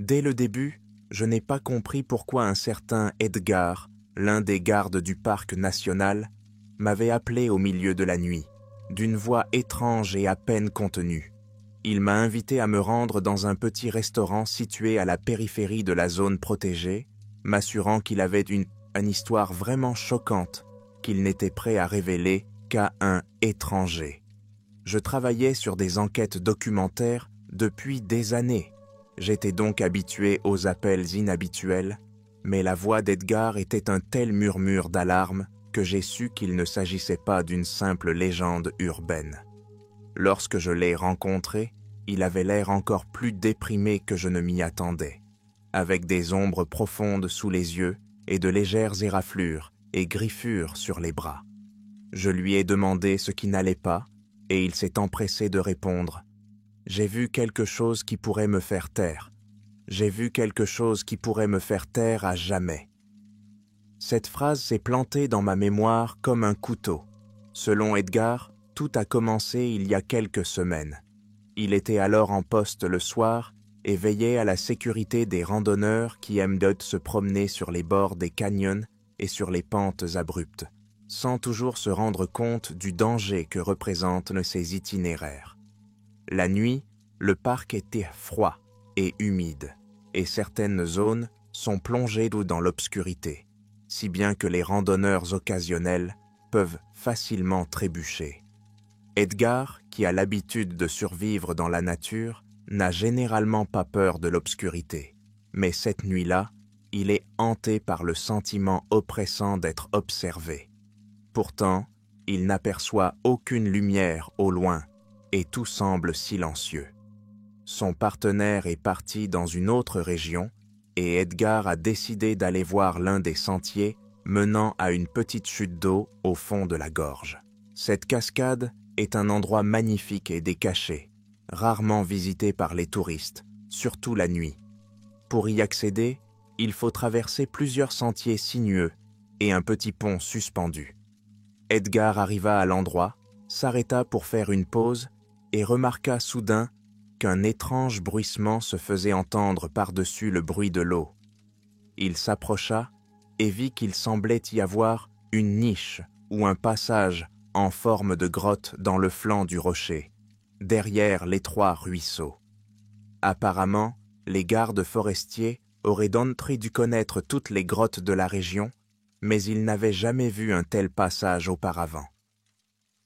Dès le début, je n'ai pas compris pourquoi un certain Edgar, l'un des gardes du parc national, m'avait appelé au milieu de la nuit, d'une voix étrange et à peine contenue. Il m'a invité à me rendre dans un petit restaurant situé à la périphérie de la zone protégée, m'assurant qu'il avait une histoire vraiment choquante qu'il n'était prêt à révéler qu'à un étranger. Je travaillais sur des enquêtes documentaires depuis des années. J'étais donc habitué aux appels inhabituels, mais la voix d'Edgar était un tel murmure d'alarme que j'ai su qu'il ne s'agissait pas d'une simple légende urbaine. Lorsque je l'ai rencontré, il avait l'air encore plus déprimé que je ne m'y attendais, avec des ombres profondes sous les yeux et de légères éraflures et griffures sur les bras. Je lui ai demandé ce qui n'allait pas, et il s'est empressé de répondre « J'ai vu quelque chose qui pourrait me faire taire. J'ai vu quelque chose qui pourrait me faire taire à jamais. » Cette phrase s'est plantée dans ma mémoire comme un couteau. Selon Edgar, tout a commencé il y a quelques semaines. Il était alors en poste le soir et veillait à la sécurité des randonneurs qui aiment se promener sur les bords des canyons et sur les pentes abruptes, sans toujours se rendre compte du danger que représentent ces itinéraires. La nuit, le parc était froid et humide, et certaines zones sont plongées dans l'obscurité, si bien que les randonneurs occasionnels peuvent facilement trébucher. Edgar, qui a l'habitude de survivre dans la nature, n'a généralement pas peur de l'obscurité, mais cette nuit-là, il est hanté par le sentiment oppressant d'être observé. Pourtant, il n'aperçoit aucune lumière au loin et tout semble silencieux. Son partenaire est parti dans une autre région et Edgar a décidé d'aller voir l'un des sentiers menant à une petite chute d'eau au fond de la gorge. Cette cascade est un endroit magnifique et décaché, rarement visité par les touristes, surtout la nuit. Pour y accéder, il faut traverser plusieurs sentiers sinueux et un petit pont suspendu. Edgar arriva à l'endroit, s'arrêta pour faire une pause et remarqua soudain qu'un étrange bruissement se faisait entendre par-dessus le bruit de l'eau. Il s'approcha et vit qu'il semblait y avoir une niche ou un passage en forme de grotte dans le flanc du rocher, derrière l'étroit ruisseau. Apparemment, les gardes forestiers auraient d'entrée dû connaître toutes les grottes de la région, mais ils n'avaient jamais vu un tel passage auparavant.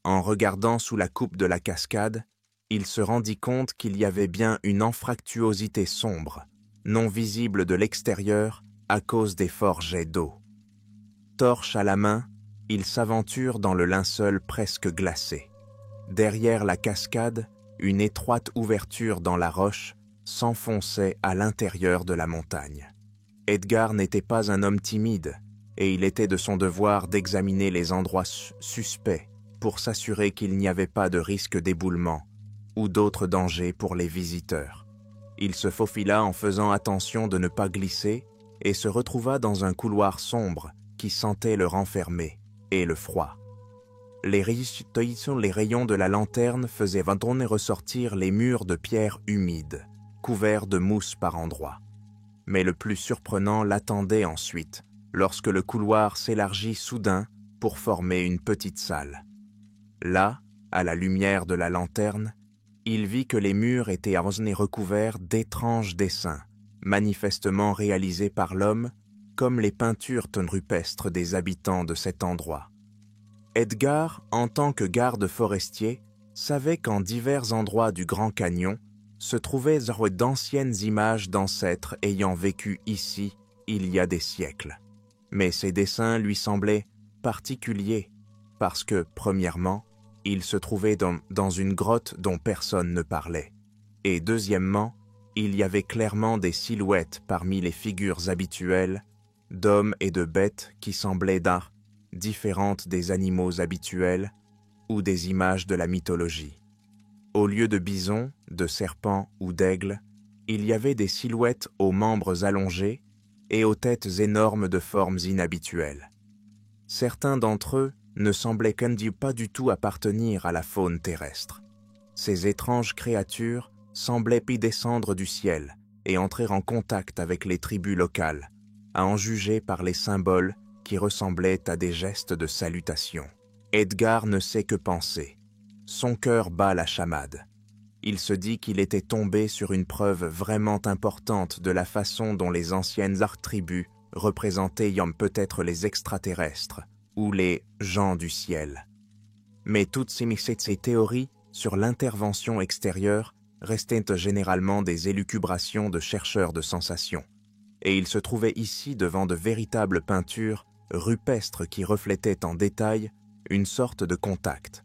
En regardant sous la coupe de la cascade, il se rendit compte qu'il y avait bien une anfractuosité sombre, non visible de l'extérieur à cause des forts jets d'eau. Torche à la main, il s'aventure dans le linceul presque glacé. Derrière la cascade, une étroite ouverture dans la roche s'enfonçait à l'intérieur de la montagne. Edgar n'était pas un homme timide, et il était de son devoir d'examiner les endroits suspects pour s'assurer qu'il n'y avait pas de risque d'éboulement ou d'autres dangers pour les visiteurs. Il se faufila en faisant attention de ne pas glisser et se retrouva dans un couloir sombre qui sentait le renfermer et le froid. Les rayons de la lanterne faisaient ventonner ressortir les murs de pierre humides, couverts de mousse par endroits. Mais le plus surprenant l'attendait ensuite, lorsque le couloir s'élargit soudain pour former une petite salle. Là, à la lumière de la lanterne, il vit que les murs étaient recouverts d'étranges dessins, manifestement réalisés par l'homme, comme les peintures rupestres des habitants de cet endroit. Edgar, en tant que garde forestier, savait qu'en divers endroits du Grand Canyon se trouvaient d'anciennes images d'ancêtres ayant vécu ici il y a des siècles. Mais ces dessins lui semblaient particuliers parce que, premièrement, il se trouvait dans une grotte dont personne ne parlait. Et deuxièmement, il y avait clairement des silhouettes parmi les figures habituelles d'hommes et de bêtes qui semblaient différentes des animaux habituels ou des images de la mythologie. Au lieu de bisons, de serpents ou d'aigles, il y avait des silhouettes aux membres allongés et aux têtes énormes de formes inhabituelles. Certains d'entre eux ne semblaient pas du tout appartenir à la faune terrestre. Ces étranges créatures semblaient y descendre du ciel et entrer en contact avec les tribus locales, à en juger par les symboles qui ressemblaient à des gestes de salutation. Edgar ne sait que penser. Son cœur bat la chamade. Il se dit qu'il était tombé sur une preuve vraiment importante de la façon dont les anciennes tribus représentaient peut-être les extraterrestres ou les gens du ciel. Mais toutes ces théories sur l'intervention extérieure restaient généralement des élucubrations de chercheurs de sensations, et il se trouvait ici devant de véritables peintures rupestres qui reflétaient en détail une sorte de contact.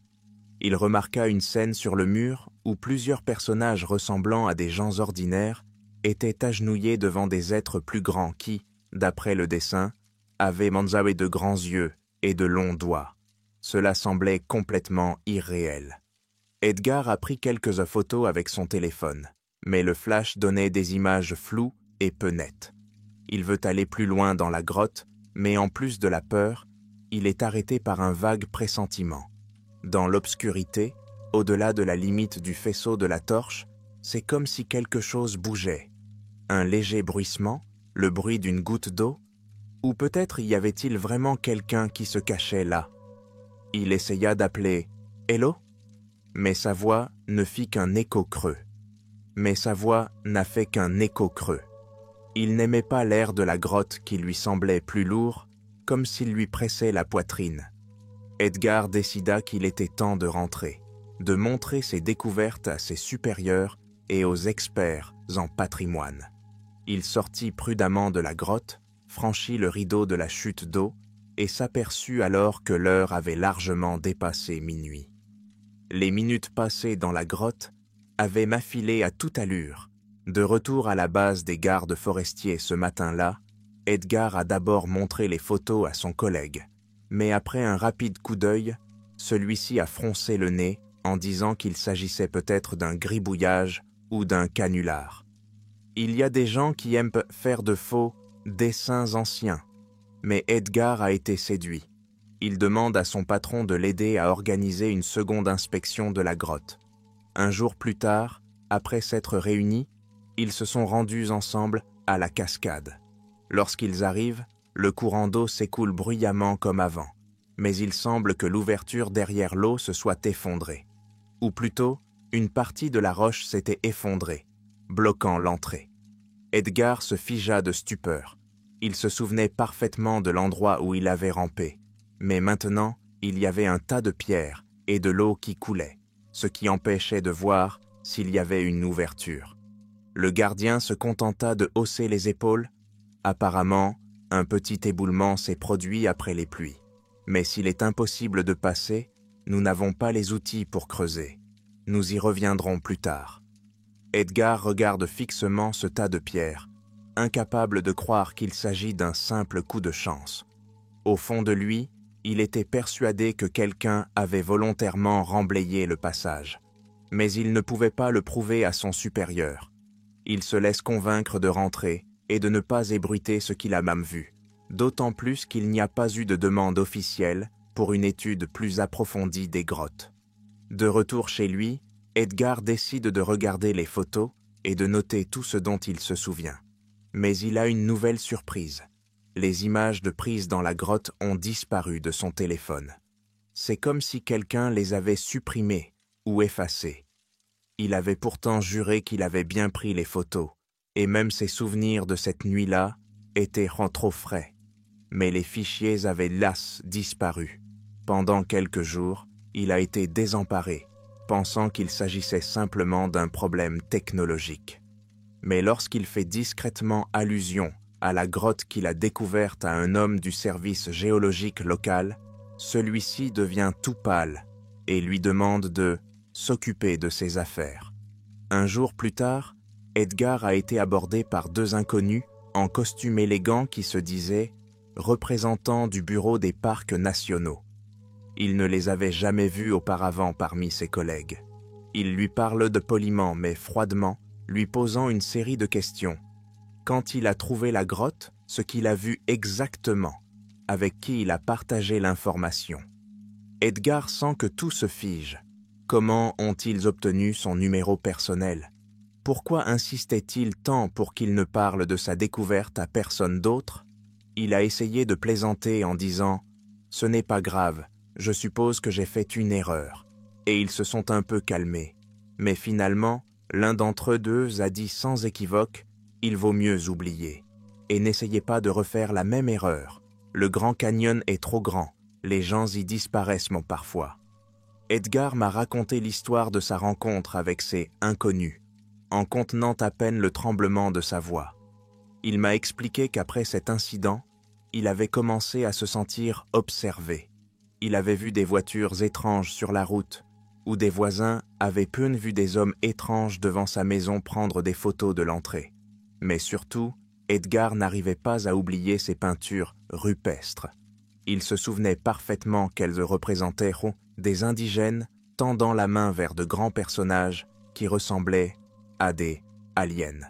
Il remarqua une scène sur le mur où plusieurs personnages ressemblant à des gens ordinaires étaient agenouillés devant des êtres plus grands qui, d'après le dessin, avaient de grands yeux et de longs doigts. Cela semblait complètement irréel. Edgar a pris quelques photos avec son téléphone, mais le flash donnait des images floues et peu nettes. Il veut aller plus loin dans la grotte, mais en plus de la peur, il est arrêté par un vague pressentiment. Dans l'obscurité, au-delà de la limite du faisceau de la torche, c'est comme si quelque chose bougeait. Un léger bruissement, le bruit d'une goutte d'eau, ou peut-être y avait-il vraiment quelqu'un qui se cachait là. Il essaya d'appeler « Hello ?» mais sa voix ne fit qu'un écho creux. Mais sa voix n'a fait qu'un écho creux. Il n'aimait pas l'air de la grotte qui lui semblait plus lourd, comme s'il lui pressait la poitrine. Edgar décida qu'il était temps de rentrer, de montrer ses découvertes à ses supérieurs et aux experts en patrimoine. Il sortit prudemment de la grotte, franchit le rideau de la chute d'eau et s'aperçut alors que l'heure avait largement dépassé minuit. Les minutes passées dans la grotte avaient m'affilé à toute allure. De retour à la base des gardes forestiers ce matin-là, Edgar a d'abord montré les photos à son collègue, mais après un rapide coup d'œil, celui-ci a froncé le nez en disant qu'il s'agissait peut-être d'un gribouillage ou d'un canular. Il y a des gens qui aiment faire de faux dessins anciens, mais Edgar a été séduit. Il demande à son patron de l'aider à organiser une seconde inspection de la grotte. Un jour plus tard, après s'être réunis, ils se sont rendus ensemble à la cascade. Lorsqu'ils arrivent, le courant d'eau s'écoule bruyamment comme avant, mais il semble que l'ouverture derrière l'eau se soit effondrée. Ou plutôt, une partie de la roche s'était effondrée, bloquant l'entrée. Edgar se figea de stupeur. Il se souvenait parfaitement de l'endroit où il avait rampé, mais maintenant, il y avait un tas de pierres et de l'eau qui coulait, ce qui empêchait de voir s'il y avait une ouverture. Le gardien se contenta de hausser les épaules. Apparemment, un petit éboulement s'est produit après les pluies. Mais s'il est impossible de passer, nous n'avons pas les outils pour creuser. Nous y reviendrons plus tard. Edgar regarde fixement ce tas de pierres, incapable de croire qu'il s'agit d'un simple coup de chance. Au fond de lui, il était persuadé que quelqu'un avait volontairement remblayé le passage. Mais il ne pouvait pas le prouver à son supérieur. Il se laisse convaincre de rentrer et de ne pas ébruiter ce qu'il a même vu, d'autant plus qu'il n'y a pas eu de demande officielle pour une étude plus approfondie des grottes. De retour chez lui, Edgar décide de regarder les photos et de noter tout ce dont il se souvient. Mais il a une nouvelle surprise. Les images de prise dans la grotte ont disparu de son téléphone. C'est comme si quelqu'un les avait supprimées ou effacées. Il avait pourtant juré qu'il avait bien pris les photos, et même ses souvenirs de cette nuit-là étaient trop frais. Mais les fichiers avaient disparu. Pendant quelques jours, il a été désemparé, pensant qu'il s'agissait simplement d'un problème technologique. Mais lorsqu'il fait discrètement allusion à la grotte qu'il a découverte à un homme du service géologique local, celui-ci devient tout pâle et lui demande de s'occuper de ses affaires. Un jour plus tard, Edgar a été abordé par deux inconnus en costume élégant qui se disaient représentants du bureau des parcs nationaux. Il ne les avait jamais vus auparavant parmi ses collègues. Il lui parle de poliment mais froidement, lui posant une série de questions. Quand il a trouvé la grotte, ce qu'il a vu exactement, avec qui il a partagé l'information. Edgar sent que tout se fige. Comment ont-ils obtenu son numéro personnel? Pourquoi insistait-il tant pour qu'il ne parle de sa découverte à personne d'autre? Il a essayé de plaisanter en disant « Ce n'est pas grave, je suppose que j'ai fait une erreur », et ils se sont un peu calmés. Mais finalement, l'un d'entre eux deux a dit sans équivoque « Il vaut mieux oublier ». Et n'essayez pas de refaire la même erreur. Le Grand Canyon est trop grand, les gens y disparaissent parfois. Edgar m'a raconté l'histoire de sa rencontre avec ces inconnus, en contenant à peine le tremblement de sa voix. Il m'a expliqué qu'après cet incident, il avait commencé à se sentir observé. Il avait vu des voitures étranges sur la route, ou des voisins avaient peu vu des hommes étranges devant sa maison prendre des photos de l'entrée. Mais surtout, Edgar n'arrivait pas à oublier ses peintures rupestres. Il se souvenait parfaitement qu'elles représentaient des indigènes tendant la main vers de grands personnages qui ressemblaient à des aliens.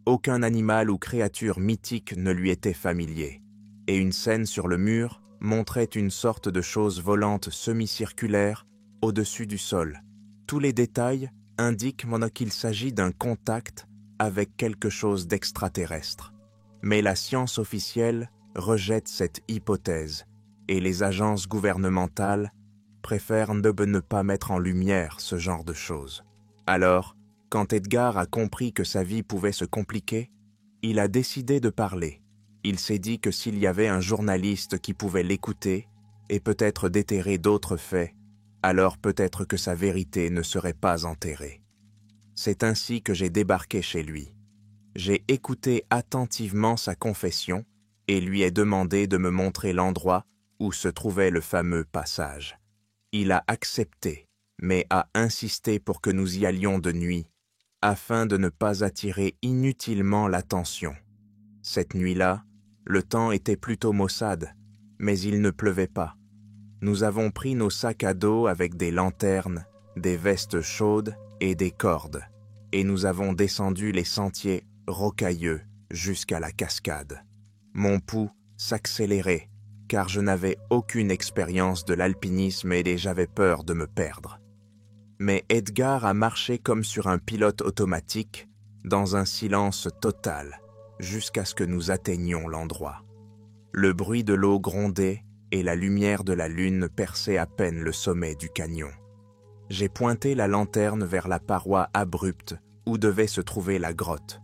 Aucun animal ou créature mythique ne lui était familier, et une scène sur le mur montrait une sorte de chose volante semi-circulaire au-dessus du sol. Tous les détails indiquent qu'il s'agit d'un contact avec quelque chose d'extraterrestre. Mais la science officielle rejette cette hypothèse, et les agences gouvernementales préfèrent ne pas mettre en lumière ce genre de choses. Alors, quand Edgar a compris que sa vie pouvait se compliquer, il a décidé de parler. Il s'est dit que s'il y avait un journaliste qui pouvait l'écouter et peut-être déterrer d'autres faits, alors peut-être que sa vérité ne serait pas enterrée. C'est ainsi que j'ai débarqué chez lui. J'ai écouté attentivement sa confession et lui ai demandé de me montrer l'endroit où se trouvait le fameux passage. Il a accepté, mais a insisté pour que nous y allions de nuit, afin de ne pas attirer inutilement l'attention. Cette nuit-là, le temps était plutôt maussade, mais il ne pleuvait pas. Nous avons pris nos sacs à dos avec des lanternes, des vestes chaudes et des cordes, et nous avons descendu les sentiers rocailleux jusqu'à la cascade. Mon pouls s'accélérait, car je n'avais aucune expérience de l'alpinisme et j'avais peur de me perdre. Mais Edgar a marché comme sur un pilote automatique, dans un silence total, jusqu'à ce que nous atteignions l'endroit. Le bruit de l'eau grondait et la lumière de la lune perçait à peine le sommet du canyon. J'ai pointé la lanterne vers la paroi abrupte où devait se trouver la grotte.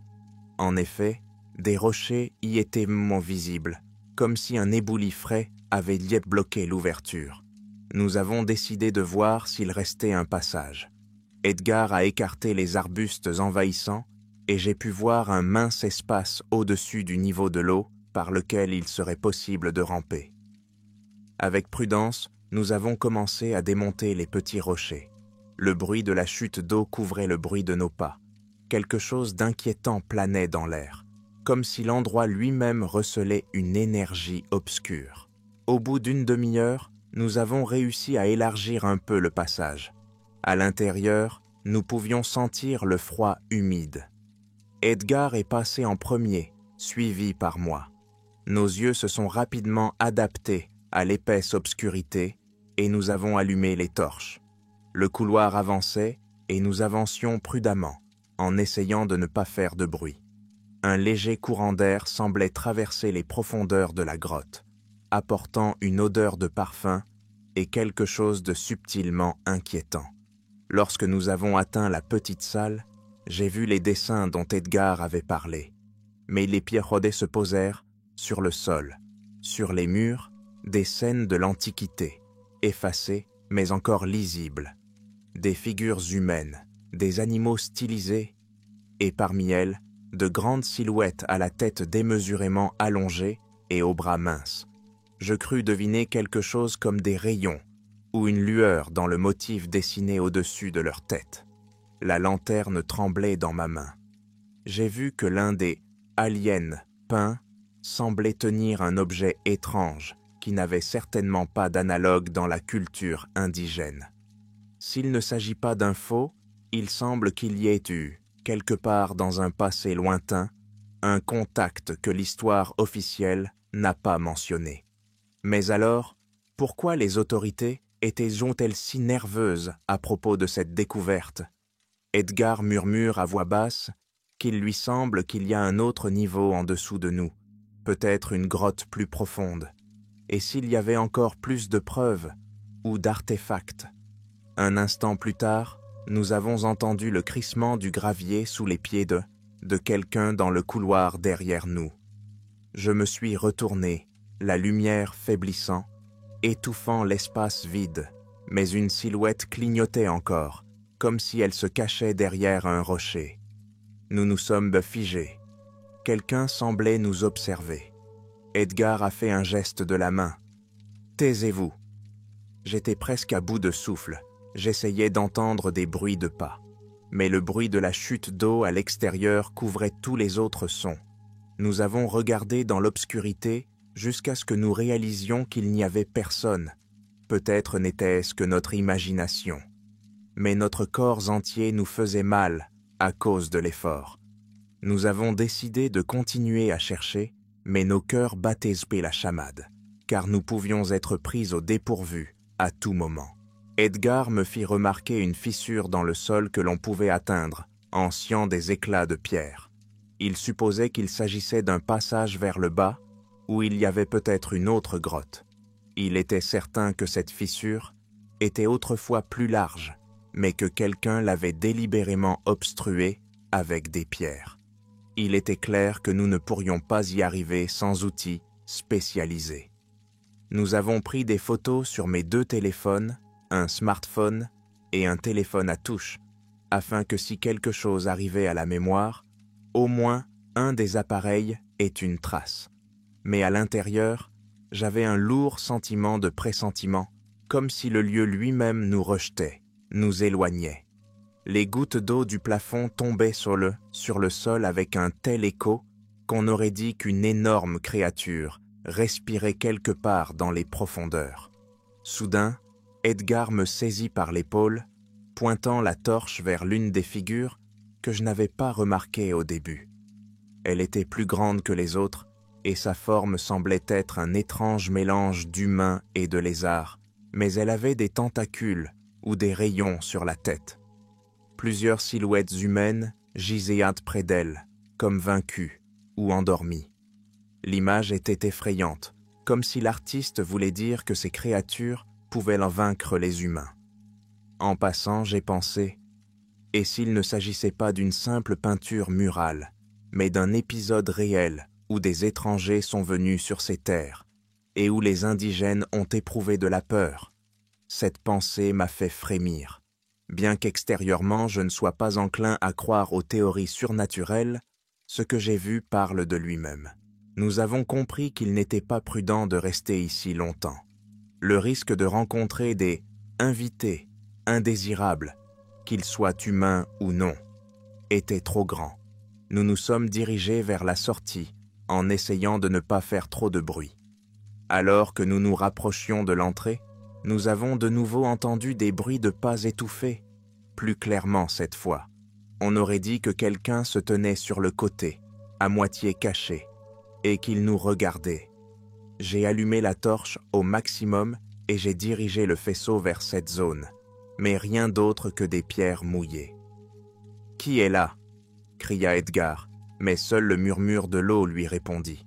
En effet, des rochers y étaient visibles, comme si un éboulis frais avait bloqué l'ouverture. Nous avons décidé de voir s'il restait un passage. Edgar a écarté les arbustes envahissants et j'ai pu voir un mince espace au-dessus du niveau de l'eau par lequel il serait possible de ramper. Avec prudence, nous avons commencé à démonter les petits rochers. Le bruit de la chute d'eau couvrait le bruit de nos pas. Quelque chose d'inquiétant planait dans l'air, comme si l'endroit lui-même recelait une énergie obscure. Au bout d'une demi-heure, nous avons réussi à élargir un peu le passage. À l'intérieur, nous pouvions sentir le froid humide. Edgar est passé en premier, suivi par moi. Nos yeux se sont rapidement adaptés à l'épaisse obscurité et nous avons allumé les torches. Le couloir avançait et nous avancions prudemment, en essayant de ne pas faire de bruit. Un léger courant d'air semblait traverser les profondeurs de la grotte, apportant une odeur de parfum et quelque chose de subtilement inquiétant. Lorsque nous avons atteint la petite salle, j'ai vu les dessins dont Edgar avait parlé. Mais les pierres se posèrent sur le sol, sur les murs, des scènes de l'Antiquité, effacées mais encore lisibles, des figures humaines, des animaux stylisés, et parmi elles, de grandes silhouettes à la tête démesurément allongée et aux bras minces. Je crus deviner quelque chose comme des rayons ou une lueur dans le motif dessiné au-dessus de leur tête. La lanterne tremblait dans ma main. J'ai vu que l'un des aliens peints semblait tenir un objet étrange qui n'avait certainement pas d'analogue dans la culture indigène. S'il ne s'agit pas d'un faux, il semble qu'il y ait eu, quelque part dans un passé lointain, un contact que l'histoire officielle n'a pas mentionné. Mais alors, pourquoi les autorités étaient-elles si nerveuses à propos de cette découverte? Edgar murmure à voix basse qu'il lui semble qu'il y a un autre niveau en dessous de nous, peut-être une grotte plus profonde. Et s'il y avait encore plus de preuves ou d'artefacts? Un instant plus tard, nous avons entendu le crissement du gravier sous les pieds de quelqu'un dans le couloir derrière nous. Je me suis retourné, la lumière faiblissant, étouffant l'espace vide, mais une silhouette clignotait encore, comme si elle se cachait derrière un rocher. Nous nous sommes figés. Quelqu'un semblait nous observer. Edgar a fait un geste de la main. « Taisez-vous !» J'étais presque à bout de souffle. J'essayais d'entendre des bruits de pas. Mais le bruit de la chute d'eau à l'extérieur couvrait tous les autres sons. Nous avons regardé dans l'obscurité jusqu'à ce que nous réalisions qu'il n'y avait personne. Peut-être n'était-ce que notre imagination. Mais notre corps entier nous faisait mal à cause de l'effort. Nous avons décidé de continuer à chercher, mais nos cœurs battaient la chamade, car nous pouvions être pris au dépourvu à tout moment. Edgar me fit remarquer une fissure dans le sol que l'on pouvait atteindre, en sciant des éclats de pierre. Il supposait qu'il s'agissait d'un passage vers le bas, où il y avait peut-être une autre grotte. Il était certain que cette fissure était autrefois plus large, mais que quelqu'un l'avait délibérément obstruée avec des pierres. Il était clair que nous ne pourrions pas y arriver sans outils spécialisés. Nous avons pris des photos sur mes 2 téléphones, un smartphone et un téléphone à touche, afin que si quelque chose arrivait à la mémoire, au moins un des appareils ait une trace. Mais à l'intérieur, j'avais un lourd sentiment de pressentiment, comme si le lieu lui-même nous rejetait, nous éloignait. Les gouttes d'eau du plafond tombaient sur le sol avec un tel écho qu'on aurait dit qu'une énorme créature respirait quelque part dans les profondeurs. Soudain, Edgar me saisit par l'épaule, pointant la torche vers l'une des figures que je n'avais pas remarquées au début. Elle était plus grande que les autres, et sa forme semblait être un étrange mélange d'humain et de lézard, mais elle avait des tentacules ou des rayons sur la tête. Plusieurs silhouettes humaines gisaient près d'elle, comme vaincues ou endormies. L'image était effrayante, comme si l'artiste voulait dire que ces créatures pouvaient en vaincre les humains. En passant, j'ai pensé, et s'il ne s'agissait pas d'une simple peinture murale, mais d'un épisode réel où des étrangers sont venus sur ces terres et où les indigènes ont éprouvé de la peur? Cette pensée m'a fait frémir. Bien qu'extérieurement je ne sois pas enclin à croire aux théories surnaturelles, ce que j'ai vu parle de lui-même. Nous avons compris qu'il n'était pas prudent de rester ici longtemps. Le risque de rencontrer des invités indésirables, qu'ils soient humains ou non, était trop grand. Nous nous sommes dirigés vers la sortie en essayant de ne pas faire trop de bruit. Alors que nous nous rapprochions de l'entrée, nous avons de nouveau entendu des bruits de pas étouffés, plus clairement cette fois. On aurait dit que quelqu'un se tenait sur le côté, à moitié caché, et qu'il nous regardait. J'ai allumé la torche au maximum et j'ai dirigé le faisceau vers cette zone, mais rien d'autre que des pierres mouillées. « Qui est là ?» cria Edgar, mais seul le murmure de l'eau lui répondit.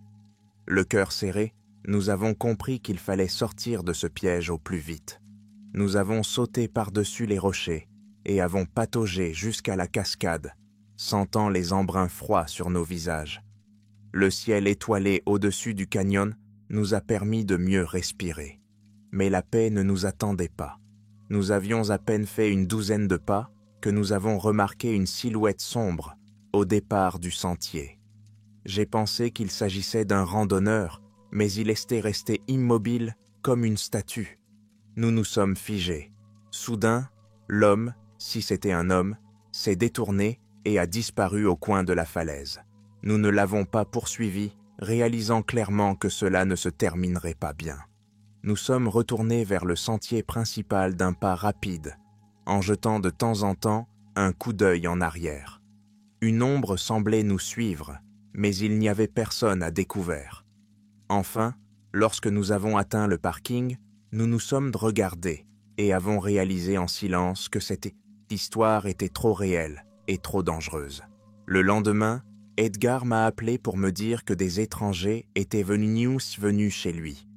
Le cœur serré, nous avons compris qu'il fallait sortir de ce piège au plus vite. Nous avons sauté par-dessus les rochers et avons pataugé jusqu'à la cascade, sentant les embruns froids sur nos visages. Le ciel étoilé au-dessus du canyon nous a permis de mieux respirer. Mais la paix ne nous attendait pas. Nous avions à peine fait une 12aine de pas que nous avons remarqué une silhouette sombre au départ du sentier. J'ai pensé qu'il s'agissait d'un randonneur, mais il était resté immobile comme une statue. Nous nous sommes figés. Soudain, l'homme, si c'était un homme, s'est détourné et a disparu au coin de la falaise. Nous ne l'avons pas poursuivi, réalisant clairement que cela ne se terminerait pas bien. Nous sommes retournés vers le sentier principal d'un pas rapide, en jetant de temps en temps un coup d'œil en arrière. Une ombre semblait nous suivre, mais il n'y avait personne à découvert. Enfin, lorsque nous avons atteint le parking, nous nous sommes regardés et avons réalisé en silence que c'était L'histoire était trop réelle et trop dangereuse. Le lendemain, Edgar m'a appelé pour me dire que des étrangers étaient venus chez lui.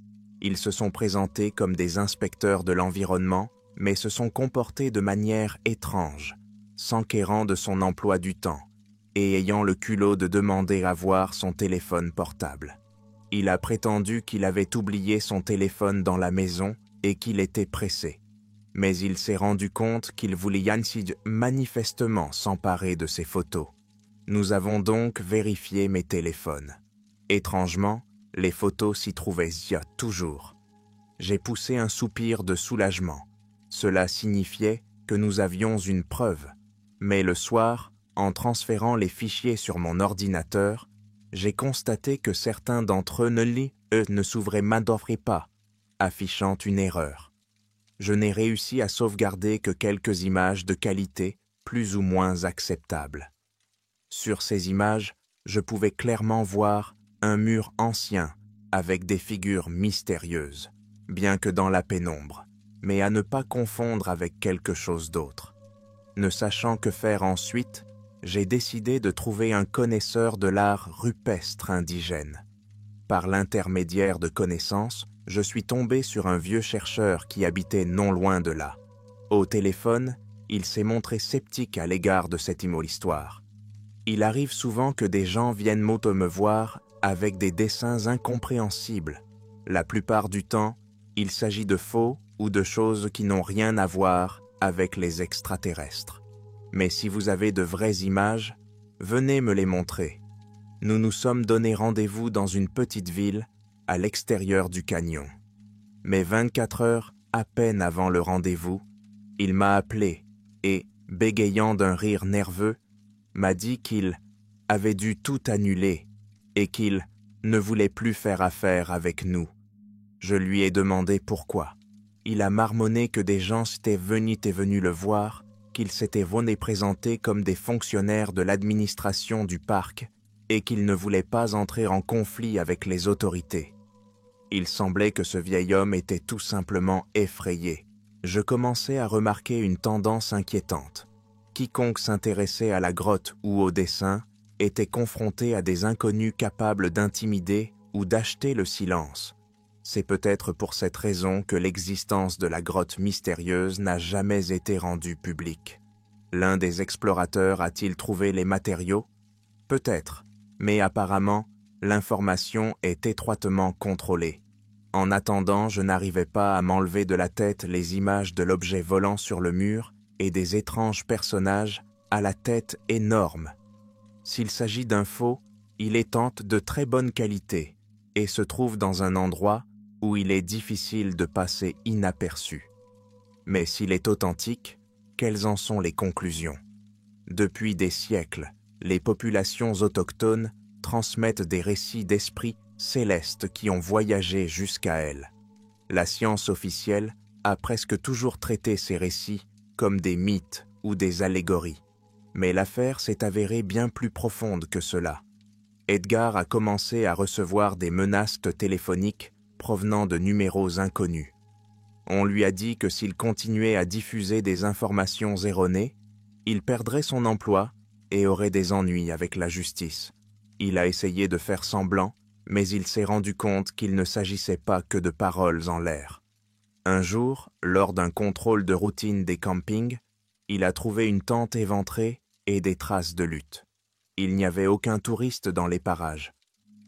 Ils se sont présentés comme des inspecteurs de l'environnement, mais se sont comportés de manière étrange, s'enquérant de son emploi du temps et ayant le culot de demander à voir son téléphone portable. Il a prétendu qu'il avait oublié son téléphone dans la maison et qu'il était pressé. Mais il s'est rendu compte qu'il voulait manifestement s'emparer de ses photos. Nous avons donc vérifié mes téléphones. Étrangement, les photos s'y trouvaient toujours. J'ai poussé un soupir de soulagement. Cela signifiait que nous avions une preuve. Mais le soir, en transférant les fichiers sur mon ordinateur, j'ai constaté que certains d'entre eux ne s'ouvraient pas, affichant une erreur. Je n'ai réussi à sauvegarder que quelques images de qualité plus ou moins acceptables. Sur ces images, je pouvais clairement voir un mur ancien avec des figures mystérieuses, bien que dans la pénombre, mais à ne pas confondre avec quelque chose d'autre. Ne sachant que faire ensuite, j'ai décidé de trouver un connaisseur de l'art rupestre indigène. Par l'intermédiaire de connaissances, je suis tombé sur un vieux chercheur qui habitait non loin de là. Au téléphone, il s'est montré sceptique à l'égard de cette histoire. Il arrive souvent que des gens viennent me voir avec des dessins incompréhensibles. La plupart du temps, il s'agit de faux ou de choses qui n'ont rien à voir avec les extraterrestres. Mais si vous avez de vraies images, venez me les montrer. Nous nous sommes donné rendez-vous dans une petite ville à l'extérieur du canyon. Mais 24 heures à peine avant le rendez-vous, il m'a appelé et, bégayant d'un rire nerveux, m'a dit qu'il avait dû tout annuler et qu'il ne voulait plus faire affaire avec nous. Je lui ai demandé pourquoi. Il a marmonné que des gens étaient venus le voir, qu'ils s'étaient présentés comme des fonctionnaires de l'administration du parc et qu'il ne voulait pas entrer en conflit avec les autorités. Il semblait que ce vieil homme était tout simplement effrayé. Je commençais à remarquer une tendance inquiétante. Quiconque s'intéressait à la grotte ou au dessin était confronté à des inconnus capables d'intimider ou d'acheter le silence. C'est peut-être pour cette raison que l'existence de la grotte mystérieuse n'a jamais été rendue publique. L'un des explorateurs a-t-il trouvé les matériaux? Peut-être, mais apparemment, l'information est étroitement contrôlée. En attendant, je n'arrivais pas à m'enlever de la tête les images de l'objet volant sur le mur et des étranges personnages à la tête énorme. S'il s'agit d'un faux, il est de très bonne qualité et se trouve dans un endroit où il est difficile de passer inaperçu. Mais s'il est authentique, quelles en sont les conclusions? Depuis des siècles, les populations autochtones transmettent des récits d'esprits célestes qui ont voyagé jusqu'à elles. La science officielle a presque toujours traité ces récits comme des mythes ou des allégories. Mais l'affaire s'est avérée bien plus profonde que cela. Edgar a commencé à recevoir des menaces téléphoniques provenant de numéros inconnus. On lui a dit que s'il continuait à diffuser des informations erronées, il perdrait son emploi et aurait des ennuis avec la justice. Il a essayé de faire semblant, mais il s'est rendu compte qu'il ne s'agissait pas que de paroles en l'air. Un jour, lors d'un contrôle de routine des campings, il a trouvé une tente éventrée et des traces de lutte. Il n'y avait aucun touriste dans les parages.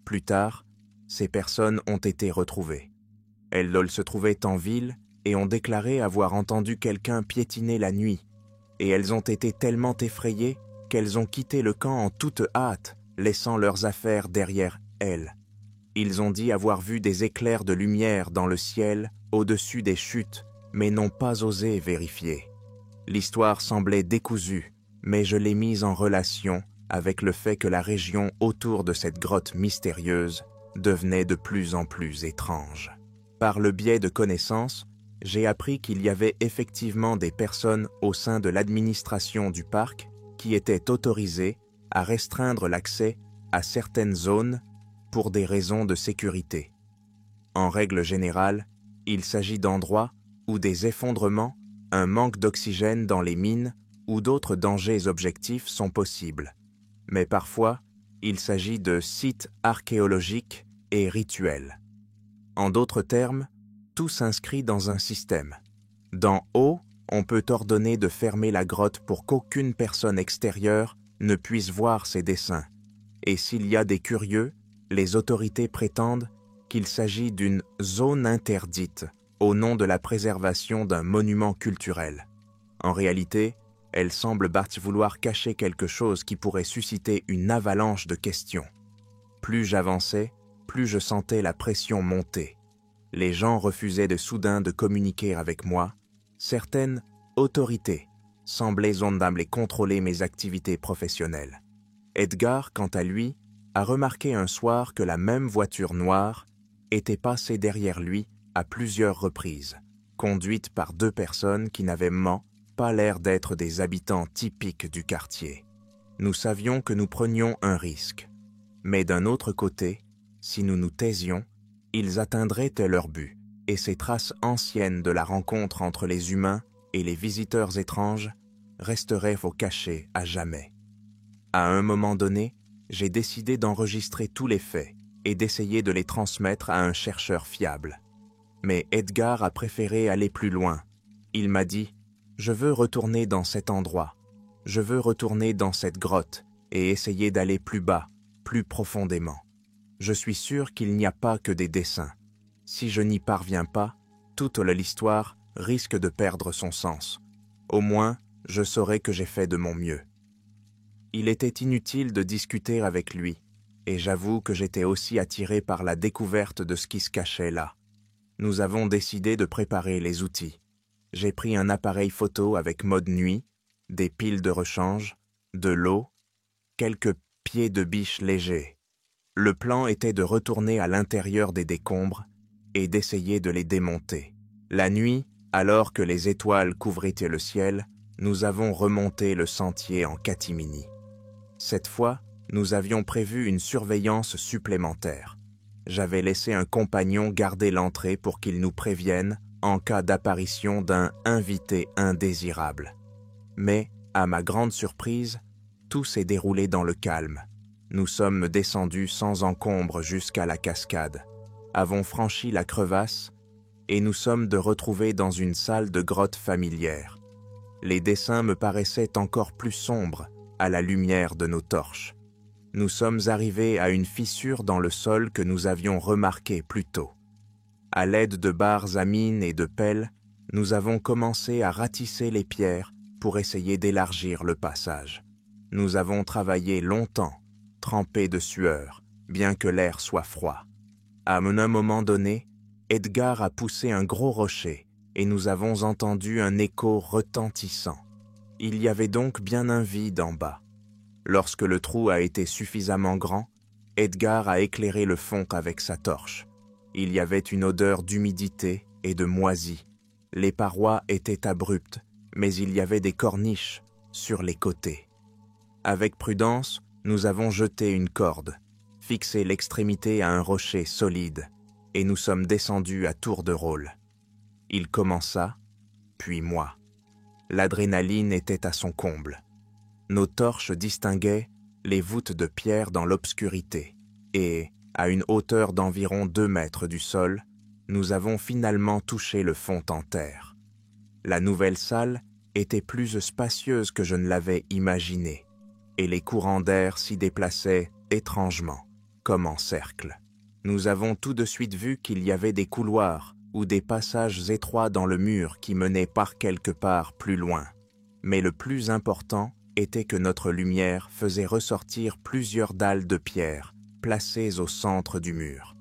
Plus tard, ces personnes ont été retrouvées. Elles se trouvaient en ville et ont déclaré avoir entendu quelqu'un piétiner la nuit, et elles ont été tellement effrayées qu'elles ont quitté le camp en toute hâte, laissant leurs affaires derrière elles. Ils ont dit avoir vu des éclairs de lumière dans le ciel au-dessus des chutes, mais n'ont pas osé vérifier. L'histoire semblait décousue, mais je l'ai mise en relation avec le fait que la région autour de cette grotte mystérieuse devenait de plus en plus étrange. Par le biais de connaissances, j'ai appris qu'il y avait effectivement des personnes au sein de l'administration du parc qui étaient autorisées à restreindre l'accès à certaines zones pour des raisons de sécurité. En règle générale, il s'agit d'endroits où des effondrements, un manque d'oxygène dans les mines où d'autres dangers objectifs sont possibles. Mais parfois, il s'agit de sites archéologiques et rituels. En d'autres termes, tout s'inscrit dans un système. D'en haut, on peut ordonner de fermer la grotte pour qu'aucune personne extérieure ne puisse voir ces dessins. Et s'il y a des curieux, les autorités prétendent qu'il s'agit d'une zone interdite au nom de la préservation d'un monument culturel. En réalité, elle semble vouloir cacher quelque chose qui pourrait susciter une avalanche de questions. Plus j'avançais, plus je sentais la pression monter. Les gens refusaient de soudain de communiquer avec moi. Certaines autorités semblaient contrôler mes activités professionnelles. Edgar, quant à lui, a remarqué un soir que la même voiture noire était passée derrière lui à plusieurs reprises, conduite par 2 personnes qui n'avaient pas l'air d'être des habitants typiques du quartier. Nous savions que nous prenions un risque, mais d'un autre côté, si nous nous taisions, ils atteindraient leur but, et ces traces anciennes de la rencontre entre les humains et les visiteurs étranges resteraient cachées à jamais. À un moment donné, j'ai décidé d'enregistrer tous les faits et d'essayer de les transmettre à un chercheur fiable. Mais Edgar a préféré aller plus loin. Il m'a dit « Je veux retourner dans cet endroit. Je veux retourner dans cette grotte et essayer d'aller plus bas, plus profondément. Je suis sûr qu'il n'y a pas que des dessins. Si je n'y parviens pas, toute l'histoire risque de perdre son sens. Au moins, je saurai que j'ai fait de mon mieux. » Il était inutile de discuter avec lui, et j'avoue que j'étais aussi attiré par la découverte de ce qui se cachait là. Nous avons décidé de préparer les outils. J'ai pris un appareil photo avec mode nuit, des piles de rechange, de l'eau, quelques pieds de biche légers. Le plan était de retourner à l'intérieur des décombres et d'essayer de les démonter. La nuit, alors que les étoiles couvraient le ciel, nous avons remonté le sentier en catimini. Cette fois, nous avions prévu une surveillance supplémentaire. J'avais laissé un compagnon garder l'entrée pour qu'il nous prévienne en cas d'apparition d'un invité indésirable. Mais, à ma grande surprise, tout s'est déroulé dans le calme. Nous sommes descendus sans encombre jusqu'à la cascade, avons franchi la crevasse et nous sommes retrouvés dans une salle de grotte familière. Les dessins me paraissaient encore plus sombres à la lumière de nos torches. Nous sommes arrivés à une fissure dans le sol que nous avions remarquée plus tôt. À l'aide de barres à mine et de pelles, nous avons commencé à ratisser les pierres pour essayer d'élargir le passage. Nous avons travaillé longtemps, trempés de sueur, bien que l'air soit froid. À un moment donné, Edgar a poussé un gros rocher et nous avons entendu un écho retentissant. Il y avait donc bien un vide en bas. Lorsque le trou a été suffisamment grand, Edgar a éclairé le fond avec sa torche. Il y avait une odeur d'humidité et de moisi. Les parois étaient abruptes, mais il y avait des corniches sur les côtés. Avec prudence, nous avons jeté une corde, fixé l'extrémité à un rocher solide, et nous sommes descendus à tour de rôle. Il commença, puis moi. L'adrénaline était à son comble. Nos torches distinguaient les voûtes de pierre dans l'obscurité, et, à une hauteur d'environ 2 mètres du sol, nous avons finalement touché le fond en terre. La nouvelle salle était plus spacieuse que je ne l'avais imaginé, et les courants d'air s'y déplaçaient étrangement, comme en cercle. Nous avons tout de suite vu qu'il y avait des couloirs ou des passages étroits dans le mur qui menaient par quelque part plus loin. Mais le plus important était que notre lumière faisait ressortir plusieurs dalles de pierre placées au centre du mur.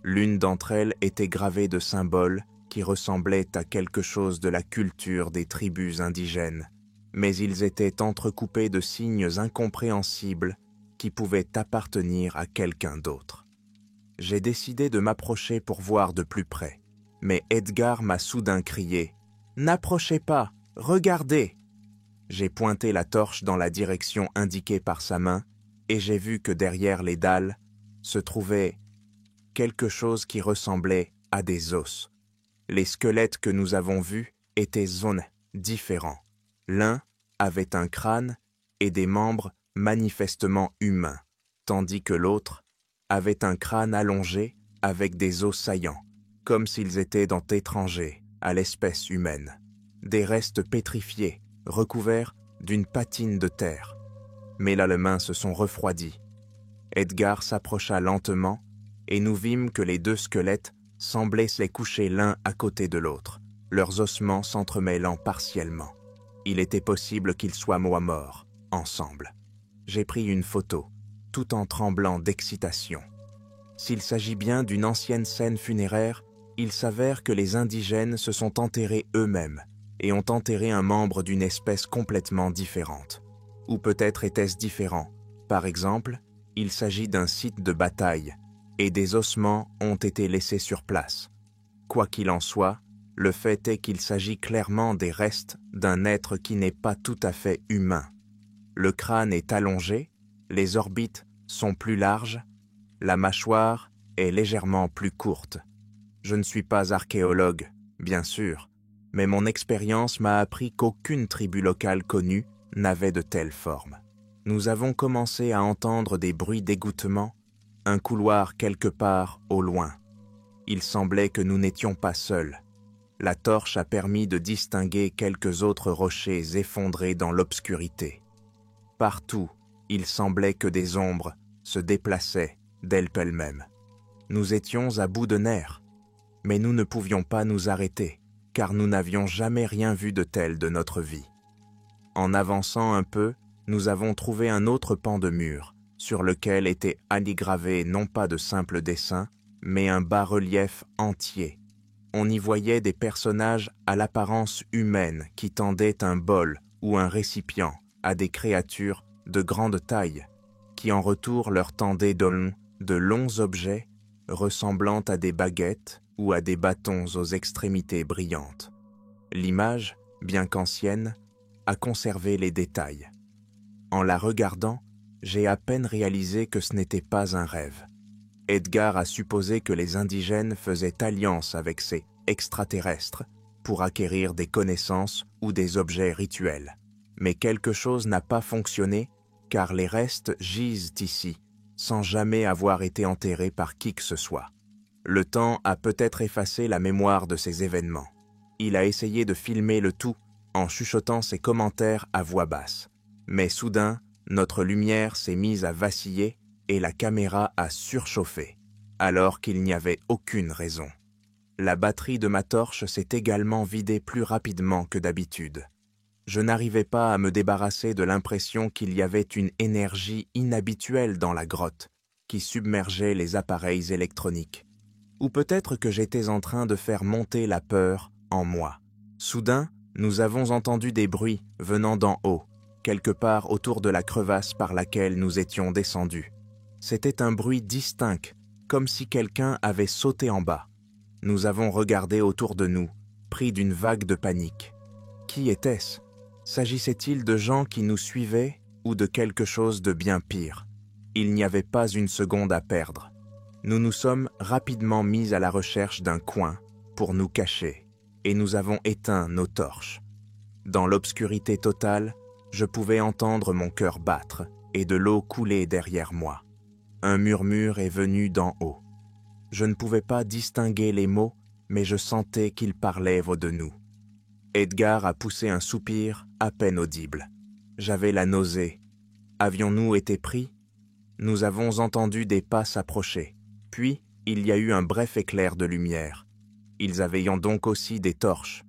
L'une d'entre elles était gravée de symboles qui ressemblaient à quelque chose de la culture des tribus indigènes, mais ils étaient entrecoupés de signes incompréhensibles qui pouvaient appartenir à quelqu'un d'autre. J'ai décidé de m'approcher pour voir de plus près, mais Edgar m'a soudain crié « N'approchez pas, regardez !» J'ai pointé la torche dans la direction indiquée par sa main et j'ai vu que derrière les dalles se trouvait quelque chose qui ressemblait à des os. Les squelettes que nous avons vus étaient différents. L'un avait un crâne et des membres manifestement humains, tandis que l'autre avait un crâne allongé avec des os saillants, comme s'ils étaient étrangers à l'espèce humaine. Des restes pétrifiés, recouverts d'une patine de terre. Mes lendemains se sont refroidis. Edgar s'approcha lentement et nous vîmes que les deux squelettes semblaient se coucher l'un à côté de l'autre, leurs ossements s'entremêlant partiellement. Il était possible qu'ils soient morts, ensemble. J'ai pris une photo, tout en tremblant d'excitation. S'il s'agit bien d'une ancienne scène funéraire, il s'avère que les indigènes se sont enterrés eux-mêmes et ont enterré un membre d'une espèce complètement différente. Ou peut-être était-ce différent. Par exemple, il s'agit d'un site de bataille et des ossements ont été laissés sur place. Quoi qu'il en soit, le fait est qu'il s'agit clairement des restes d'un être qui n'est pas tout à fait humain. Le crâne est allongé, les orbites sont plus larges, la mâchoire est légèrement plus courte. Je ne suis pas archéologue, bien sûr, mais mon expérience m'a appris qu'aucune tribu locale connue n'avait de telles formes. Nous avons commencé à entendre des bruits d'égouttement, un couloir quelque part au loin. Il semblait que nous n'étions pas seuls. La torche a permis de distinguer quelques autres rochers effondrés dans l'obscurité. Partout, il semblait que des ombres se déplaçaient d'elles-mêmes. Nous étions à bout de nerfs, mais nous ne pouvions pas nous arrêter, car nous n'avions jamais rien vu de tel de notre vie. En avançant un peu, nous avons trouvé un autre pan de mur, sur lequel étaient alligravés non pas de simples dessins, mais un bas-relief entier. On y voyait des personnages à l'apparence humaine qui tendaient un bol ou un récipient à des créatures de grande taille, qui en retour leur tendaient de longs objets ressemblant à des baguettes ou à des bâtons aux extrémités brillantes. L'image, bien qu'ancienne, a conservé les détails. En la regardant, j'ai à peine réalisé que ce n'était pas un rêve. Edgar a supposé que les indigènes faisaient alliance avec ces extraterrestres pour acquérir des connaissances ou des objets rituels. Mais quelque chose n'a pas fonctionné car les restes gisent ici, sans jamais avoir été enterrés par qui que ce soit. Le temps a peut-être effacé la mémoire de ces événements. Il a essayé de filmer le tout en chuchotant ses commentaires à voix basse. Mais soudain, notre lumière s'est mise à vaciller et la caméra a surchauffé, alors qu'il n'y avait aucune raison. La batterie de ma torche s'est également vidée plus rapidement que d'habitude. Je n'arrivais pas à me débarrasser de l'impression qu'il y avait une énergie inhabituelle dans la grotte qui submergeait les appareils électroniques. Ou peut-être que j'étais en train de faire monter la peur en moi. Soudain, nous avons entendu des bruits venant d'en haut, quelque part autour de la crevasse par laquelle nous étions descendus. C'était un bruit distinct, comme si quelqu'un avait sauté en bas. Nous avons regardé autour de nous, pris d'une vague de panique. Qui était-ce ? S'agissait-il de gens qui nous suivaient ou de quelque chose de bien pire ? Il n'y avait pas une seconde à perdre. Nous nous sommes rapidement mis à la recherche d'un coin pour nous cacher et nous avons éteint nos torches. Dans l'obscurité totale, je pouvais entendre mon cœur battre et de l'eau couler derrière moi. Un murmure est venu d'en haut. Je ne pouvais pas distinguer les mots, mais je sentais qu'ils parlaient de nous. Edgar a poussé un soupir à peine audible. J'avais la nausée. Avions-nous été pris ? Nous avons entendu des pas s'approcher. Puis, il y a eu un bref éclair de lumière. Ils avaient donc aussi des torches.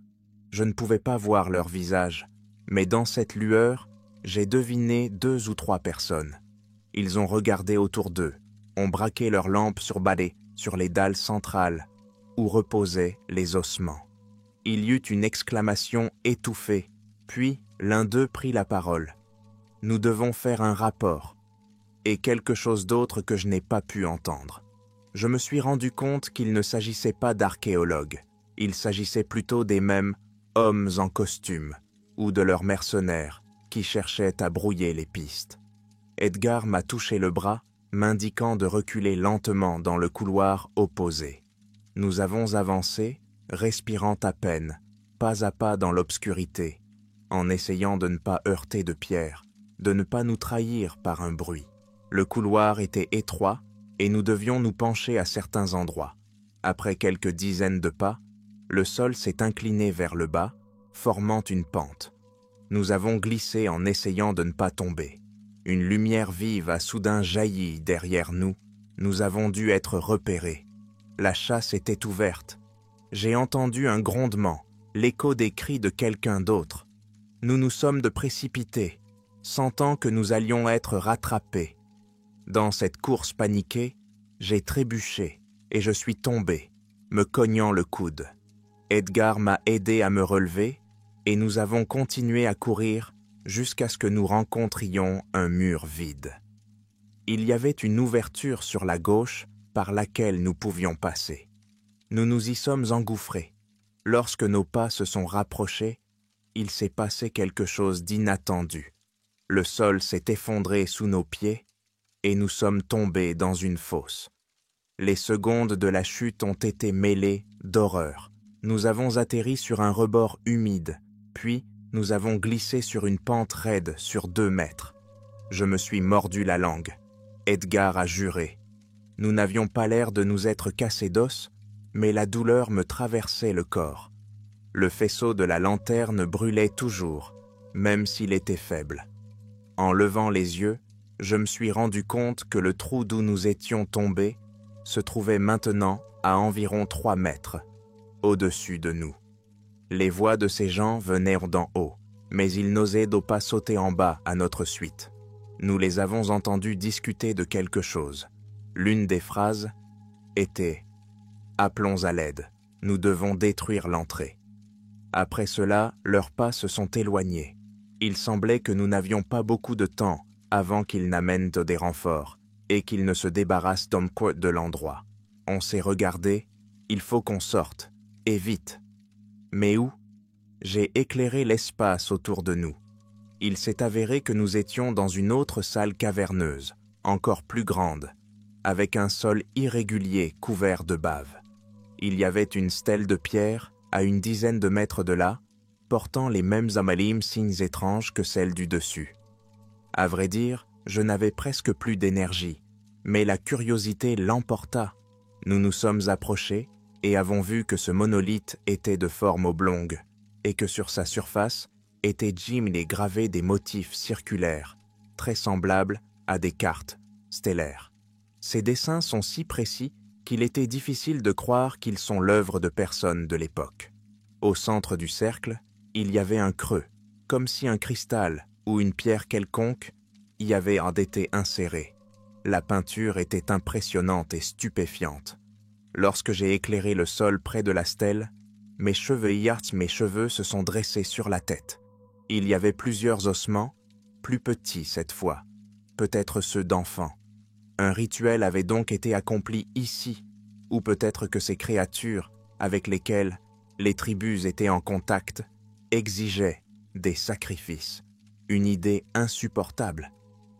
Je ne pouvais pas voir leur visage, mais dans cette lueur, j'ai deviné 2 ou 3 personnes. Ils ont regardé autour d'eux, ont braqué leurs lampes sur les dalles centrales, où reposaient les ossements. Il y eut une exclamation étouffée, puis l'un d'eux prit la parole. « Nous devons faire un rapport. » Et quelque chose d'autre que je n'ai pas pu entendre. Je me suis rendu compte qu'il ne s'agissait pas d'archéologues, il s'agissait plutôt des mêmes hommes en costume ou de leurs mercenaires qui cherchaient à brouiller les pistes. Edgar m'a touché le bras, m'indiquant de reculer lentement dans le couloir opposé. Nous avons avancé, respirant à peine, pas à pas dans l'obscurité. en essayant de ne pas heurter de pierre, de ne pas nous trahir par un bruit. Le couloir était étroit et nous devions nous pencher à certains endroits. Après quelques dizaines de pas, le sol s'est incliné vers le bas, formant une pente. Nous avons glissé en essayant de ne pas tomber. Une lumière vive a soudain jailli derrière nous. Nous avons dû être repérés. La chasse était ouverte. J'ai entendu un grondement, l'écho des cris de quelqu'un d'autre. Nous nous sommes précipités, sentant que nous allions être rattrapés. Dans cette course paniquée, j'ai trébuché et je suis tombé, me cognant le coude. Edgar m'a aidé à me relever et nous avons continué à courir jusqu'à ce que nous rencontrions un mur vide. Il y avait une ouverture sur la gauche par laquelle nous pouvions passer. Nous nous y sommes engouffrés. Lorsque nos pas se sont rapprochés, il s'est passé quelque chose d'inattendu. Le sol s'est effondré sous nos pieds et nous sommes tombés dans une fosse. Les secondes de la chute ont été mêlées d'horreur. Nous avons atterri sur un rebord humide, puis nous avons glissé sur une pente raide sur 2 mètres. Je me suis mordu la langue. Edgar a juré. Nous n'avions pas l'air de nous être cassés d'os, mais la douleur me traversait le corps. Le faisceau de la lanterne brûlait toujours, même s'il était faible. En levant les yeux, je me suis rendu compte que le trou d'où nous étions tombés se trouvait maintenant à environ 3 mètres, au-dessus de nous. Les voix de ces gens venaient d'en haut, mais ils n'osaient pas sauter en bas à notre suite. Nous les avons entendus discuter de quelque chose. L'une des phrases était « Appelons à l'aide, nous devons détruire l'entrée ». Après cela, leurs pas se sont éloignés. Il semblait que nous n'avions pas beaucoup de temps avant qu'ils n'amènent des renforts et qu'ils ne se débarrassent de l'endroit. On s'est regardé, il faut qu'on sorte, et vite. Mais où? J'ai éclairé l'espace autour de nous. Il s'est avéré que nous étions dans une autre salle caverneuse, encore plus grande, avec un sol irrégulier couvert de bave. Il y avait une stèle de pierre à une dizaine de mètres de là, portant les mêmes amalim signes étranges que celle du dessus. À vrai dire, je n'avais presque plus d'énergie, mais la curiosité l'emporta. Nous nous sommes approchés et avons vu que ce monolithe était de forme oblongue et que sur sa surface étaient gravés des motifs circulaires, très semblables à des cartes stellaires. Ces dessins sont si précis qu'il était difficile de croire qu'ils sont l'œuvre de personnes de l'époque. Au centre du cercle, il y avait un creux, comme si un cristal ou une pierre quelconque y avait été inséré. La peinture était impressionnante et stupéfiante. Lorsque j'ai éclairé le sol près de la stèle, mes cheveux se sont dressés sur la tête. Il y avait plusieurs ossements, plus petits cette fois, peut-être ceux d'enfants. Un rituel avait donc été accompli ici, ou peut-être que ces créatures, avec lesquelles les tribus étaient en contact, exigeaient des sacrifices. Une idée insupportable.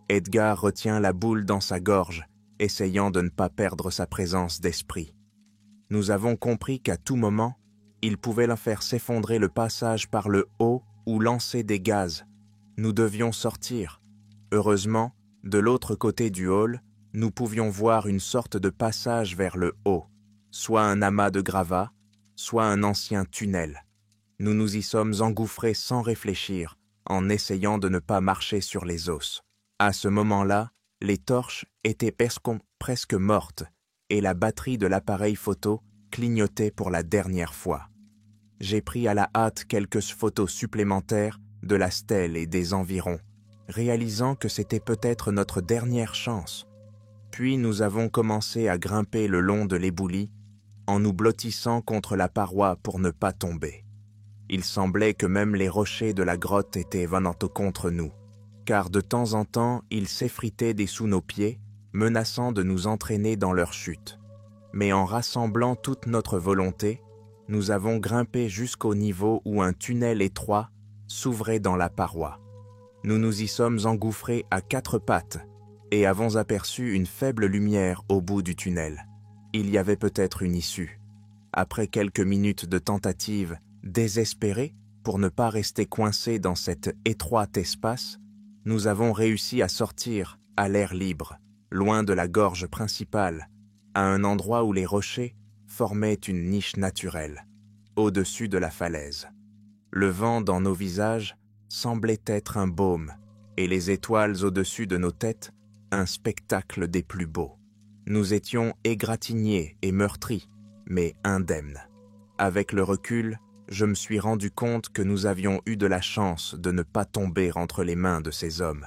Edgar retient la boule dans sa gorge, essayant de ne pas perdre sa présence d'esprit. Nous avons compris qu'à tout moment, il pouvait la faire s'effondrer le passage par le haut ou lancer des gaz. Nous devions sortir. Heureusement, de l'autre côté du hall, nous pouvions voir une sorte de passage vers le haut, soit un amas de gravats, soit un ancien tunnel. Nous nous y sommes engouffrés sans réfléchir, en essayant de ne pas marcher sur les os. À ce moment-là, les torches étaient presque mortes et la batterie de l'appareil photo clignotait pour la dernière fois. J'ai pris à la hâte quelques photos supplémentaires de la stèle et des environs, réalisant que c'était peut-être notre dernière chance. Puis nous avons commencé à grimper le long de l'éboulis en nous blottissant contre la paroi pour ne pas tomber. Il semblait que même les rochers de la grotte étaient venant contre nous, car de temps en temps ils s'effritaient sous nos pieds, menaçant de nous entraîner dans leur chute. Mais en rassemblant toute notre volonté, nous avons grimpé jusqu'au niveau où un tunnel étroit s'ouvrait dans la paroi. Nous nous y sommes engouffrés à 4 pattes et avons aperçu une faible lumière au bout du tunnel. Il y avait peut-être une issue. Après quelques minutes de tentatives désespérées, pour ne pas rester coincés dans cet étroit espace, nous avons réussi à sortir à l'air libre, loin de la gorge principale, à un endroit où les rochers formaient une niche naturelle, au-dessus de la falaise. Le vent dans nos visages semblait être un baume, et les étoiles au-dessus de nos têtes un spectacle des plus beaux. Nous étions égratignés et meurtris, mais indemnes. Avec le recul, je me suis rendu compte que nous avions eu de la chance de ne pas tomber entre les mains de ces hommes.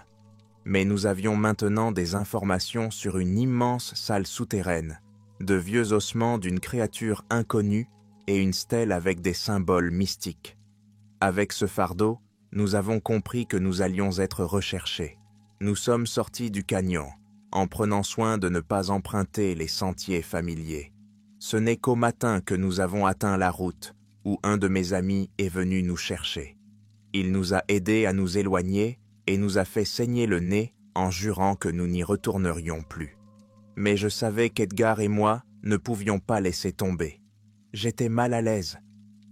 Mais nous avions maintenant des informations sur une immense salle souterraine, de vieux ossements d'une créature inconnue et une stèle avec des symboles mystiques. Avec ce fardeau, nous avons compris que nous allions être recherchés. Nous sommes sortis du canyon, en prenant soin de ne pas emprunter les sentiers familiers. Ce n'est qu'au matin que nous avons atteint la route, où un de mes amis est venu nous chercher. Il nous a aidés à nous éloigner et nous a fait saigner le nez en jurant que nous n'y retournerions plus. Mais je savais qu'Edgar et moi ne pouvions pas laisser tomber. J'étais mal à l'aise.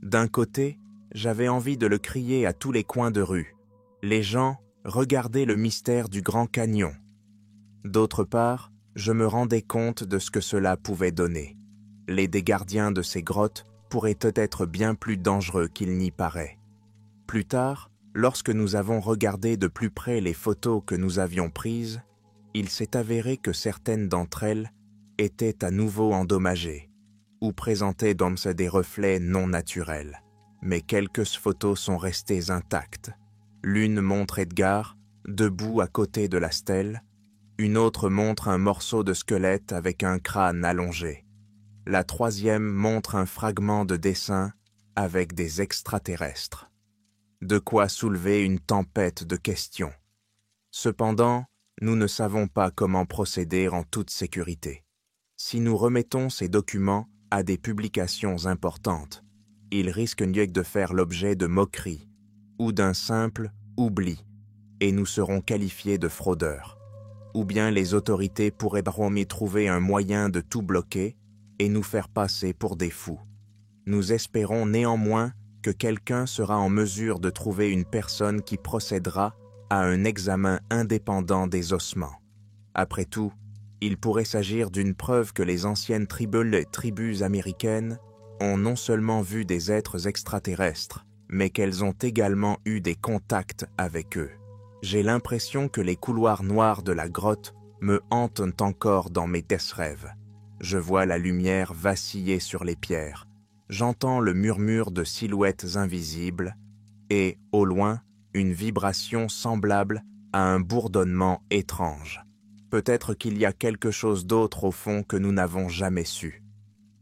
D'un côté, j'avais envie de le crier à tous les coins de rue. Les gens regardaient le mystère du Grand Canyon. D'autre part, je me rendais compte de ce que cela pouvait donner. Les des gardiens de ces grottes pourraient être bien plus dangereux qu'il n'y paraît. Plus tard, lorsque nous avons regardé de plus près les photos que nous avions prises, il s'est avéré que certaines d'entre elles étaient à nouveau endommagées ou présentaient des reflets non naturels. Mais quelques photos sont restées intactes. L'une montre Edgar, debout à côté de la stèle, une autre montre un morceau de squelette avec un crâne allongé. La troisième montre un fragment de dessin avec des extraterrestres. De quoi soulever une tempête de questions. Cependant, nous ne savons pas comment procéder en toute sécurité. Si nous remettons ces documents à des publications importantes, ils risquent de faire l'objet de moqueries ou d'un simple oubli, et nous serons qualifiés de fraudeurs. Ou bien les autorités pourraient y trouver un moyen de tout bloquer et nous faire passer pour des fous. Nous espérons néanmoins que quelqu'un sera en mesure de trouver une personne qui procédera à un examen indépendant des ossements. Après tout, il pourrait s'agir d'une preuve que les anciennes tribus américaines ont non seulement vu des êtres extraterrestres, mais qu'elles ont également eu des contacts avec eux. J'ai l'impression que les couloirs noirs de la grotte me hantent encore dans mes rêves. Je vois la lumière vaciller sur les pierres. J'entends le murmure de silhouettes invisibles et, au loin, une vibration semblable à un bourdonnement étrange. Peut-être qu'il y a quelque chose d'autre au fond que nous n'avons jamais su.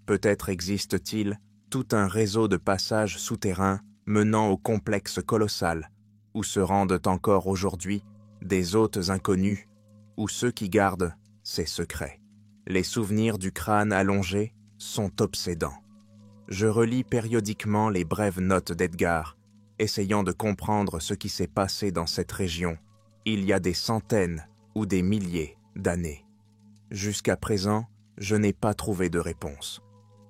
Peut-être existe-t-il tout un réseau de passages souterrains menant au complexe colossal, où se rendent encore aujourd'hui des hôtes inconnus ou ceux qui gardent ces secrets. Les souvenirs du crâne allongé sont obsédants. Je relis périodiquement les brèves notes d'Edgar, essayant de comprendre ce qui s'est passé dans cette région il y a des centaines ou des milliers d'années. Jusqu'à présent, je n'ai pas trouvé de réponse.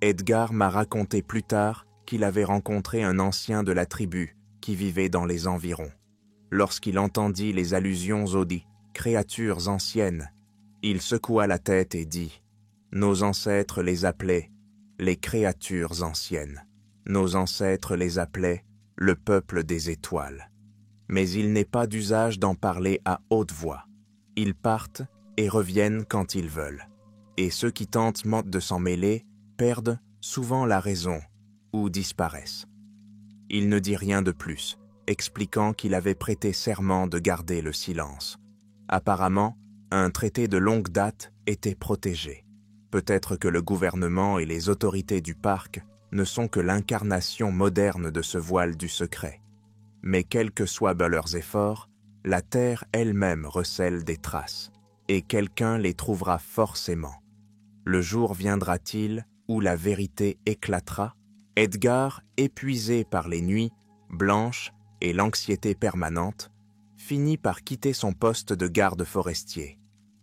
Edgar m'a raconté plus tard qu'il avait rencontré un ancien de la tribu qui vivait dans les environs. Lorsqu'il entendit les allusions aux créatures anciennes, il secoua la tête et dit « Nos ancêtres les appelaient les créatures anciennes. Nos ancêtres les appelaient le peuple des étoiles. Mais il n'est pas d'usage d'en parler à haute voix. Ils partent et reviennent quand ils veulent. Et ceux qui tentent de s'en mêler perdent souvent la raison ou disparaissent. » Il ne dit rien de plus, expliquant qu'il avait prêté serment de garder le silence. Apparemment, un traité de longue date était protégé. Peut-être que le gouvernement et les autorités du parc ne sont que l'incarnation moderne de ce voile du secret. Mais quels que soient leurs efforts, la Terre elle-même recèle des traces, et quelqu'un les trouvera forcément. Le jour viendra-t-il où la vérité éclatera? Edgar, épuisé par les nuits blanches et l'anxiété permanente, finit par quitter son poste de garde forestier.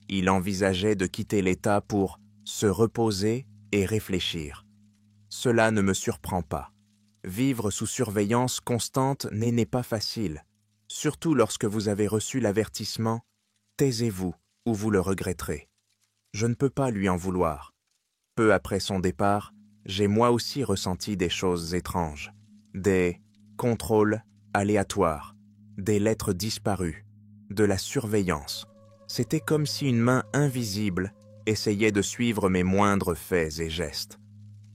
Il envisageait de quitter l'État pour se reposer et réfléchir. Cela ne me surprend pas. Vivre sous surveillance constante n'est pas facile, surtout lorsque vous avez reçu l'avertissement « Taisez-vous ou vous le regretterez ». Je ne peux pas lui en vouloir. Peu après son départ, j'ai moi aussi ressenti des choses étranges. Des contrôles aléatoires, des lettres disparues, de la surveillance. C'était comme si une main invisible essayait de suivre mes moindres faits et gestes.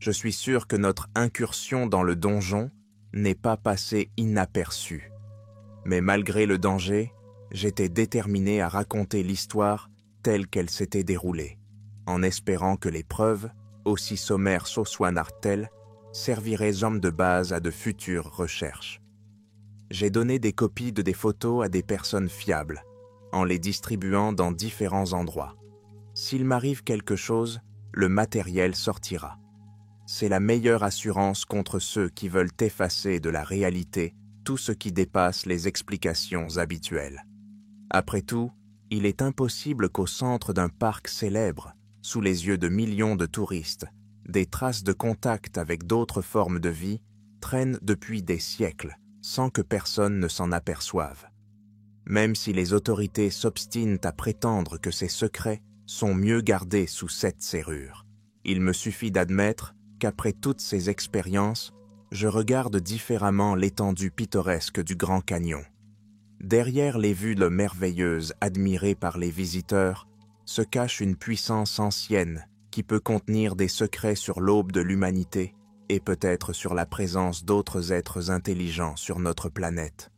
Je suis sûr que notre incursion dans le donjon n'est pas passée inaperçue. Mais malgré le danger, j'étais déterminé à raconter l'histoire telle qu'elle s'était déroulée, en espérant que les preuves, aussi sommaires soient-elles, serviraient hommes de base à de futures recherches. J'ai donné des copies de des photos à des personnes fiables, en les distribuant dans différents endroits. S'il m'arrive quelque chose, le matériel sortira. C'est la meilleure assurance contre ceux qui veulent effacer de la réalité tout ce qui dépasse les explications habituelles. Après tout, il est impossible qu'au centre d'un parc célèbre, sous les yeux de millions de touristes, des traces de contact avec d'autres formes de vie traînent depuis des siècles, sans que personne ne s'en aperçoive. Même si les autorités s'obstinent à prétendre que ces secrets sont mieux gardés sous cette serrure, il me suffit d'admettre qu'après toutes ces expériences, je regarde différemment l'étendue pittoresque du Grand Canyon. Derrière les vues merveilleuses admirées par les visiteurs, se cache une puissance ancienne qui peut contenir des secrets sur l'aube de l'humanité et peut-être sur la présence d'autres êtres intelligents sur notre planète.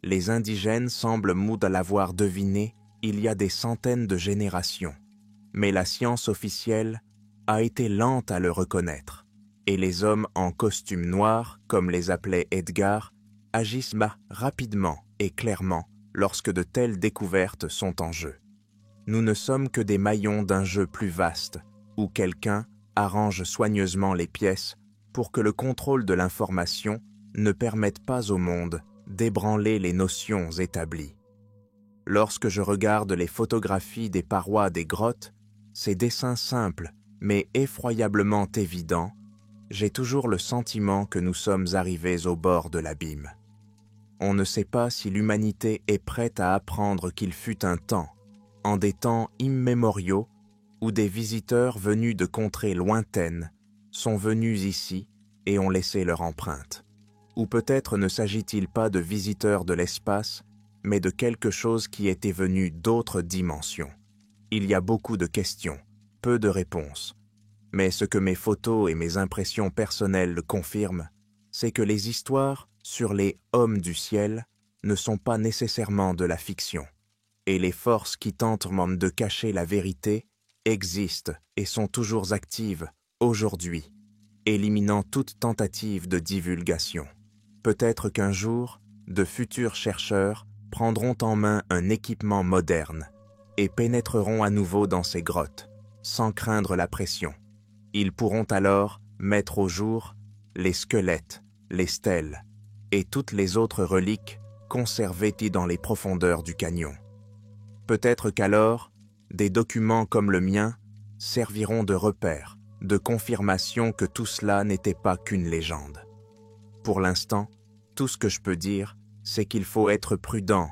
Les indigènes semblent mous de l'avoir deviné il y a des centaines de générations, mais la science officielle a été lente à le reconnaître, et les hommes en costume noir, comme les appelait Edgar, agissent rapidement et clairement lorsque de telles découvertes sont en jeu. Nous ne sommes que des maillons d'un jeu plus vaste, où quelqu'un arrange soigneusement les pièces pour que le contrôle de l'information ne permette pas au monde d'ébranler les notions établies. Lorsque je regarde les photographies des parois des grottes, ces dessins simples mais effroyablement évidents, j'ai toujours le sentiment que nous sommes arrivés au bord de l'abîme. On ne sait pas si l'humanité est prête à apprendre qu'il fut un temps, en des temps immémoriaux, où des visiteurs venus de contrées lointaines sont venus ici et ont laissé leur empreinte. Ou peut-être ne s'agit-il pas de visiteurs de l'espace, mais de quelque chose qui était venu d'autres dimensions. Il y a beaucoup de questions, peu de réponses. Mais ce que mes photos et mes impressions personnelles confirment, c'est que les histoires sur les « hommes du ciel » ne sont pas nécessairement de la fiction. Et les forces qui tentent de cacher la vérité existent et sont toujours actives aujourd'hui, éliminant toute tentative de divulgation. Peut-être qu'un jour, de futurs chercheurs prendront en main un équipement moderne et pénétreront à nouveau dans ces grottes, sans craindre la pression. Ils pourront alors mettre au jour les squelettes, les stèles et toutes les autres reliques conservées dans les profondeurs du canyon. Peut-être qu'alors, des documents comme le mien serviront de repère, de confirmation que tout cela n'était pas qu'une légende. Pour l'instant, tout ce que je peux dire, c'est qu'il faut être prudent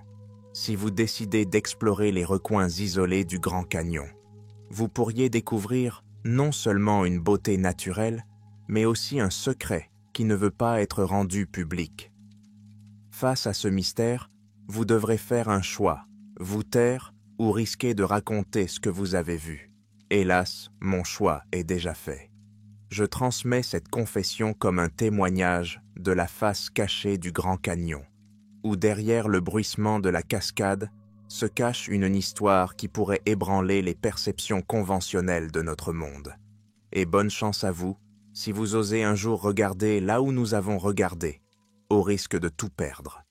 si vous décidez d'explorer les recoins isolés du Grand Canyon. Vous pourriez découvrir non seulement une beauté naturelle, mais aussi un secret qui ne veut pas être rendu public. Face à ce mystère, vous devrez faire un choix, vous taire ou risquer de raconter ce que vous avez vu. Hélas, mon choix est déjà fait. Je transmets cette confession comme un témoignage de la face cachée du Grand Canyon, où derrière le bruissement de la cascade se cache une histoire qui pourrait ébranler les perceptions conventionnelles de notre monde. Et bonne chance à vous, si vous osez un jour regarder là où nous avons regardé, au risque de tout perdre.